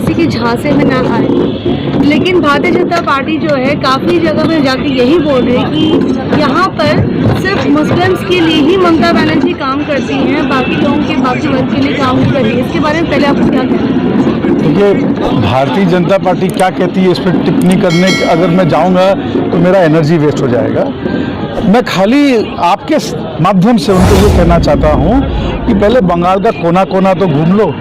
किसी के झांसे में ना आए। लेकिन भारतीय जनता पार्टी जो है काफ़ी जगह में जाके यही बोल रही है कि यहाँ पर सिर्फ मुस्लिम्स के लिए ही ममता बनर्जी काम करती हैं, बाकी लोगों के बाकी वर्ग के लिए काम नहीं कर रही है। इसके बारे में पहले आपको क्या कहना है? देखिए, भारतीय जनता पार्टी क्या कहती है इस पर टिप्पणी करने अगर मैं जाऊंगा तो मेरा एनर्जी वेस्ट हो जाएगा। मैं खाली आपके माध्यम से उनको ये कहना चाहता हूँ कि पहले बंगाल का कोना कोना तो घूम लो,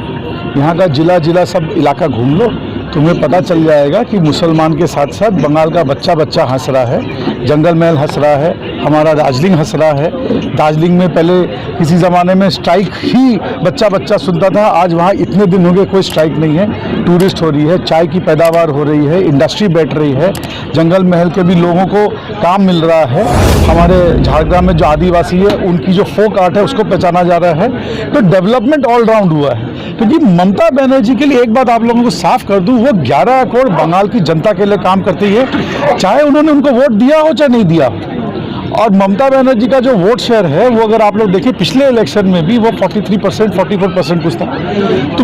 यहाँ का जिला सब इलाका घूम लो, तुम्हें पता चल जाएगा कि मुसलमान के साथ साथ बंगाल का बच्चा बच्चा हंस रहा है, जंगल महल हंस रहा है, हमारा दार्जिलिंग हंस रहा है। दार्जिलिंग में पहले किसी ज़माने में स्ट्राइक ही बच्चा बच्चा सुनता था, आज वहाँ इतने दिन हो गए कोई स्ट्राइक नहीं है। टूरिस्ट हो रही है, चाय की पैदावार हो रही है, इंडस्ट्री बैठ रही है, जंगल महल के भी लोगों को काम मिल रहा है। हमारे झारग्राम में जो आदिवासी है उनकी जो फोक आर्ट है उसको पहचाना जा रहा है। तो डेवलपमेंट ऑल राउंड हुआ है। क्योंकि ममता बनर्जी के लिए एक बात आप लोगों को साफ कर दूं, वो 11 करोड़ बंगाल की जनता के लिए काम करती है, चाहे उन्होंने उनको वोट दिया हो चाहे नहीं दिया हो। और ममता बनर्जी का जो वोट शेयर है वो अगर आप लोग देखिए पिछले इलेक्शन में भी वो 43% 44% कुछ था। तो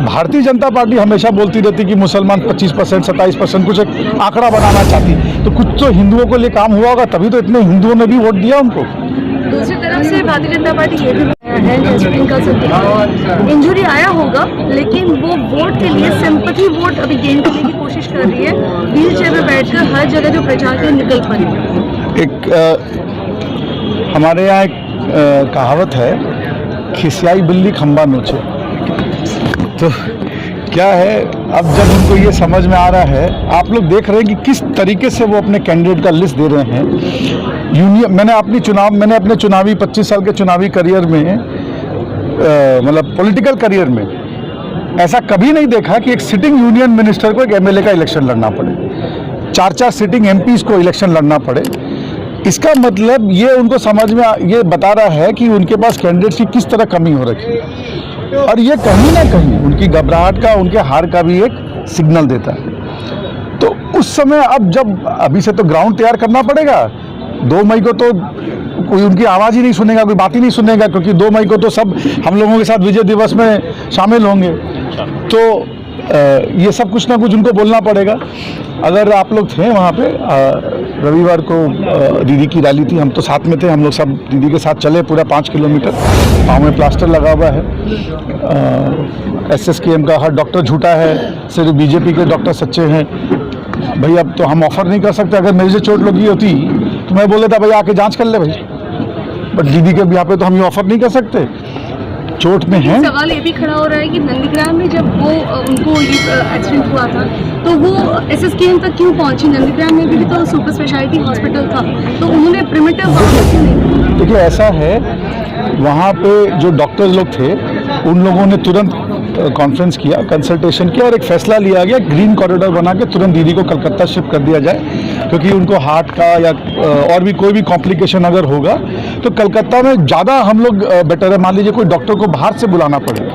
भारतीय जनता पार्टी हमेशा बोलती रहती कि मुसलमान 25% 27% कुछ एक आंकड़ा बनाना चाहती, तो कुछ तो हिंदुओं को लिए काम हुआ होगा, तभी तो इतने हिंदुओं ने भी वोट दिया उनको। दूसरी तरफ से भारतीय जनता पार्टी ये भी है जसप्रीत का सब इंजरी आया होगा, लेकिन वो वोट के लिए सिंपैथी वोट अभी गेन करने की कोशिश कर रही है। व्हील चेयर में बैठकर हर जगह जो प्रचार के निकल पड़ी। हमारे यहाँ एक कहावत है, खिसियाई बिल्ली खंबा नोचे। तो क्या है, अब जब उनको ये समझ में आ रहा है, आप लोग देख रहे हैं कि किस तरीके से वो अपने कैंडिडेट का लिस्ट दे रहे हैं। मैंने अपने चुनावी 25 साल के चुनावी करियर में मतलब पॉलिटिकल करियर में ऐसा कभी नहीं देखा कि एक सिटिंग यूनियन मिनिस्टर को एक एमएलए का इलेक्शन लड़ना पड़े, 4 सिटिंग एमपीज को इलेक्शन लड़ना पड़े। इसका मतलब ये उनको समझ में ये बता रहा है कि उनके पास कैंडिडेट्स की किस तरह कमी हो रखी है, और ये कहीं ना कहीं उनकी घबराहट का, उनके हार का भी एक सिग्नल देता है। तो उस समय अब जब अभी से तो ग्राउंड तैयार करना पड़ेगा। 2 मई को तो कोई उनकी आवाज़ ही नहीं सुनेगा, कोई बात ही नहीं सुनेगा, क्योंकि 2 मई को तो सब हम लोगों के साथ विजय दिवस में शामिल होंगे। तो ये सब कुछ ना कुछ उनको बोलना पड़ेगा। अगर आप लोग थे वहाँ पे रविवार को दीदी की रैली थी, हम तो साथ में थे, हम लोग सब दीदी के साथ चले पूरा 5 किलोमीटर। पाँव में प्लास्टर लगा हुआ है, SSKM का हर डॉक्टर झूठा है, सिर्फ बीजेपी के डॉक्टर सच्चे हैं। भाई अब तो हम ऑफर नहीं कर सकते, अगर मेरे से चोट लगी होती तो मैं बोल देता भाई आके जांच कर ले भाई, बट दीदी के यहाँ पे तो हम ये ऑफर नहीं कर सकते, चोट में है। सवाल ये भी खड़ा हो रहा है कि नंदीग्राम में जब वो उनको ये एक्सीडेंट हुआ था तो वो SSKM तक क्यों पहुंची? नंदीग्राम में भी तो सुपर स्पेशलिटी हॉस्पिटल था, तो उन्होंने प्रिमिटिव वहाँ क्यों नहीं? देखिए ऐसा है, वहाँ पे जो डॉक्टर्स लोग थे उन लोगों ने तुरंत कॉन्फ्रेंस किया, कंसल्टेशन किया और एक फैसला लिया गया, ग्रीन कॉरिडोर बना के तुरंत दीदी को कलकत्ता शिफ्ट कर दिया जाए, क्योंकि उनको हार्ट का या और भी कोई भी कॉम्प्लिकेशन अगर होगा तो कलकत्ता में ज़्यादा हम लोग बेटर है। मान लीजिए कोई डॉक्टर को बाहर से बुलाना पड़े,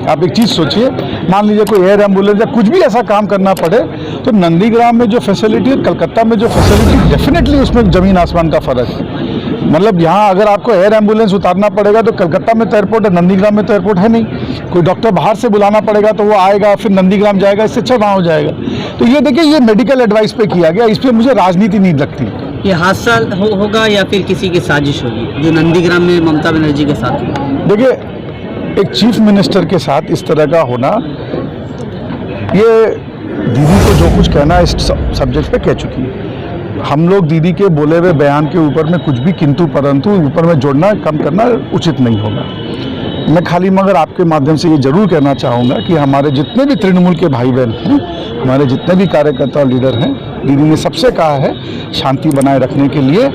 आप एक चीज़ सोचिए, मान लीजिए कोई एयर एम्बुलेंस या कुछ भी ऐसा काम करना पड़े, तो नंदीग्राम में जो फैसिलिटी है, कलकत्ता में जो फैसिलिटी, डेफिनेटली उसमें ज़मीन आसमान का फ़र्क है। मतलब यहाँ अगर आपको एयर एम्बुलेंस उतारना पड़ेगा तो कलकत्ता में तो एयरपोर्ट है, नंदीग्राम में तो एयरपोर्ट है नहीं। कोई डॉक्टर बाहर से बुलाना पड़ेगा तो वो आएगा, फिर नंदीग्राम जाएगा, इससे अच्छा वहाँ हो जाएगा। तो ये देखिए, ये मेडिकल एडवाइस पे किया गया, इस पर मुझे राजनीति नहीं लगती। ये हादसा होगा या फिर किसी की साजिश होगी जो नंदीग्राम में ममता बनर्जी के साथ? देखिए, एक चीफ मिनिस्टर के साथ इस तरह का होना, ये दीदी को जो कुछ कहना इस सब्जेक्ट पे कह चुकी है। हम लोग दीदी के बोले हुए बयान के ऊपर में कुछ भी किंतु परंतु ऊपर में जोड़ना कम करना उचित नहीं होगा। मैं खाली मगर आपके माध्यम से ये जरूर कहना चाहूँगा कि हमारे जितने भी तृणमूल के भाई बहन हैं, हमारे जितने भी कार्यकर्ता लीडर हैं, दीदी ने सबसे कहा है शांति बनाए रखने के लिए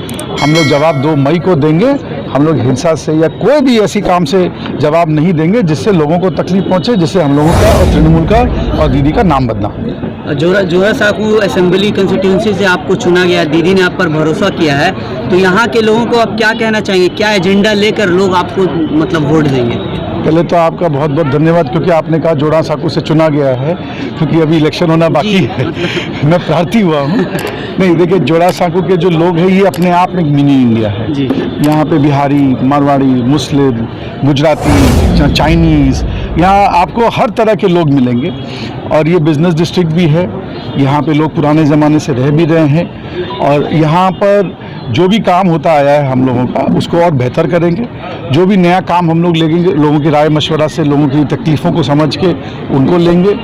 हम लोग जवाब 2 मई को देंगे। हम लोग हिंसा से या कोई भी ऐसी काम से जवाब नहीं देंगे जिससे लोगों को तकलीफ पहुँचे, जिससे हम लोगों का और तृणमूल का और दीदी का नाम बदनाम हो। जोरा साकू असेंबली कंस्टिट्यूंसी से आपको चुना गया, दीदी ने आप पर भरोसा किया है, तो यहाँ के लोगों को आप क्या कहना चाहेंगे? क्या एजेंडा लेकर लोग आपको मतलब वोट देंगे? पहले तो आपका बहुत बहुत धन्यवाद, क्योंकि आपने कहा जोड़ा साकू से चुना गया है, क्योंकि अभी इलेक्शन होना बाकी है। मैं प्रार्थी हुआ हूँ। नहीं, देखिए, जोड़ा साकू के जो लोग हैं ये अपने आप में मिनी इंडिया है। यहाँ पे बिहारी, मारवाड़ी, मुस्लिम, गुजराती, चाइनीज़, यहाँ आपको हर तरह के लोग मिलेंगे और ये बिज़नेस डिस्ट्रिक्ट भी है। यहाँ पे लोग पुराने ज़माने से रह भी रहे हैं और यहाँ पर जो भी काम होता आया है हम लोगों का उसको और बेहतर करेंगे। जो भी नया काम हम लोग लेंगे, लोगों की राय मशवरा से, लोगों की तकलीफ़ों को समझ के उनको लेंगे।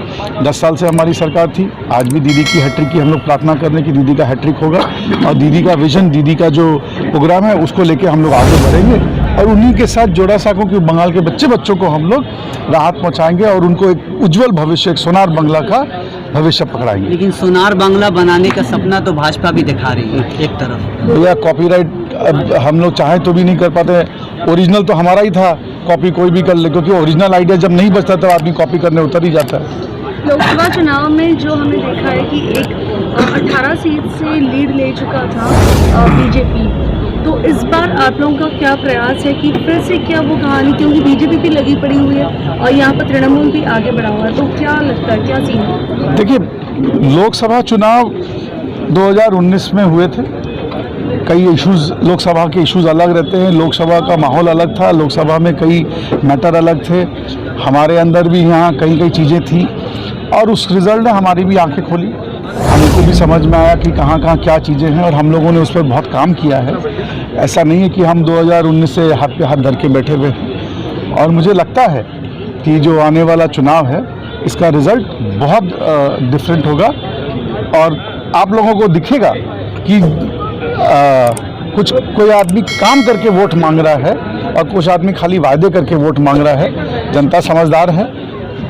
10 साल से हमारी सरकार थी, आज भी दीदी की हैट्रिक की हम लोग प्रार्थना कर रहे हैं कि दीदी का हैट्रिक होगा और दीदी का विजन, दीदी का जो प्रोग्राम है उसको लेके हम लोग आगे बढ़ेंगे और उन्हीं के साथ जोड़ा साकों की बंगाल के बच्चों को हम लोग राहत पहुँचाएँगे और उनको एक उज्जवल भविष्य, एक सोनार बंगला का भविष्य पकड़ाएंगे। लेकिन सोनार बांग्ला बनाने का सपना तो भाजपा भी दिखा रही है एक तरफ। भैया कॉपीराइट अब हम लोग चाहें तो भी नहीं कर पाते। ओरिजिनल तो हमारा ही था, कॉपी कोई भी कर ले, क्योंकि ओरिजिनल आइडिया जब नहीं बचता तब आदमी कॉपी करने उतर ही जाता है। लोकसभा चुनाव में जो हमने देखा है कि एक 18 सीट से लीड ले चुका था बीजेपी, तो इस बार आप लोगों का क्या प्रयास है कि फिर से क्या वो कहानी, क्योंकि बीजेपी भी लगी पड़ी हुई है और यहाँ पर तृणमूल भी आगे बढ़ा हुआ है, तो क्या लगता है, क्या सीन है? देखिए, लोकसभा चुनाव 2019 में हुए थे। कई इश्यूज़, लोकसभा के इश्यूज़ अलग रहते हैं, लोकसभा का माहौल अलग था, लोकसभा में कई मैटर अलग थे, हमारे अंदर भी यहाँ कई चीज़ें थी और उस रिज़ल्ट ने हमारी भी आंखें खोली। हमको भी समझ में आया कि कहाँ क्या चीज़ें हैं और हम लोगों ने उस पर बहुत काम किया है। ऐसा नहीं है कि हम 2019 से हाथ पे हाथ धर के बैठे हुए हैं और मुझे लगता है कि जो आने वाला चुनाव है इसका रिज़ल्ट बहुत डिफरेंट होगा और आप लोगों को दिखेगा कि कोई आदमी काम करके वोट मांग रहा है और कुछ आदमी खाली वायदे करके वोट मांग रहा है। जनता समझदार है,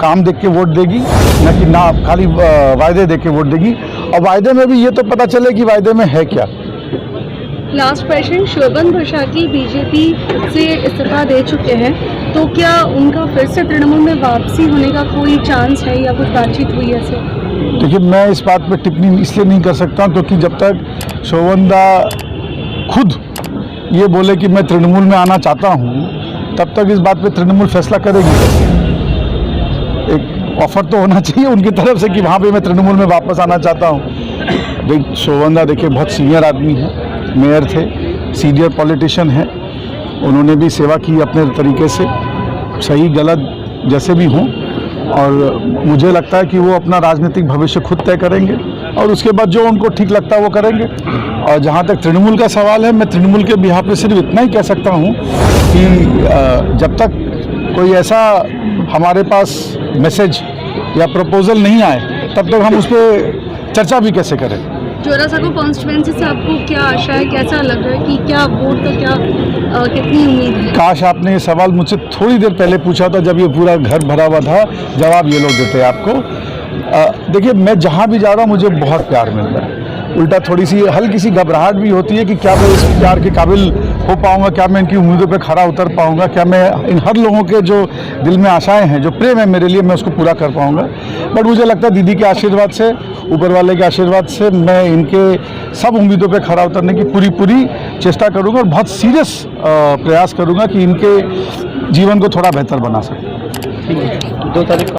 काम देख के वोट देगी, न कि ना खाली वायदे देख के वोट देगी। और वायदे में भी ये तो पता चले कि वायदे में है क्या। लास्ट क्वेश्चन, शोभन भरसाकी बीजेपी से इस्तीफा दे चुके हैं, तो क्या उनका फिर से तृणमूल में वापसी होने का कोई चांस है या कुछ बातचीत हुई है? देखिए, मैं इस बात पर टिप्पणी इसलिए नहीं कर सकता क्योंकि जब तक शोभनदा खुद ये बोले कि मैं तृणमूल में आना चाहता हूँ, तब तक इस बात पे तृणमूल फैसला करेगी। एक ऑफर तो होना चाहिए उनकी तरफ से कि वहाँ पे मैं तृणमूल में वापस आना चाहता हूँ। शोभनदा देखिए बहुत सीनियर आदमी है, मेयर थे, सीनियर पॉलिटिशियन हैं, उन्होंने भी सेवा की अपने तरीके से, सही गलत जैसे भी हों, और मुझे लगता है कि वो अपना राजनीतिक भविष्य खुद तय करेंगे और उसके बाद जो उनको ठीक लगता है वो करेंगे। और जहाँ तक तृणमूल का सवाल है, मैं तृणमूल के बिहाफ पे सिर्फ इतना ही कह सकता हूँ कि जब तक कोई ऐसा हमारे पास मैसेज या प्रपोजल नहीं आए तब तक हम उस पर चर्चा भी कैसे करें। जोरासांको कॉन्स्टिट्यूएंसी से आपको क्या आशा है, कैसा लग रहा है कि क्या वोट का क्या कितनी उम्मीद है? काश आपने ये सवाल मुझसे थोड़ी देर पहले पूछा था जब ये पूरा घर भरा हुआ था, जवाब ये लोग देते आपको। देखिए, मैं जहाँ भी जा रहा हूँ मुझे बहुत प्यार मिल रहा है, उल्टा थोड़ी सी हल्की सी घबराहट भी होती है कि क्या मैं इस प्यार के काबिल हो पाऊँगा, क्या मैं इनकी उम्मीदों पे खरा उतर पाऊँगा, क्या मैं इन हर लोगों के जो दिल में आशाएं हैं, जो प्रेम है मेरे लिए, मैं उसको पूरा कर पाऊँगा। बट मुझे लगता है दीदी के आशीर्वाद से, ऊपर वाले के आशीर्वाद से मैं इनके सब उम्मीदों पे खरा उतरने की पूरी चेष्टा करूँगा और बहुत सीरियस प्रयास करूँगा कि इनके जीवन को थोड़ा बेहतर बना सकूँ। 2 तारीख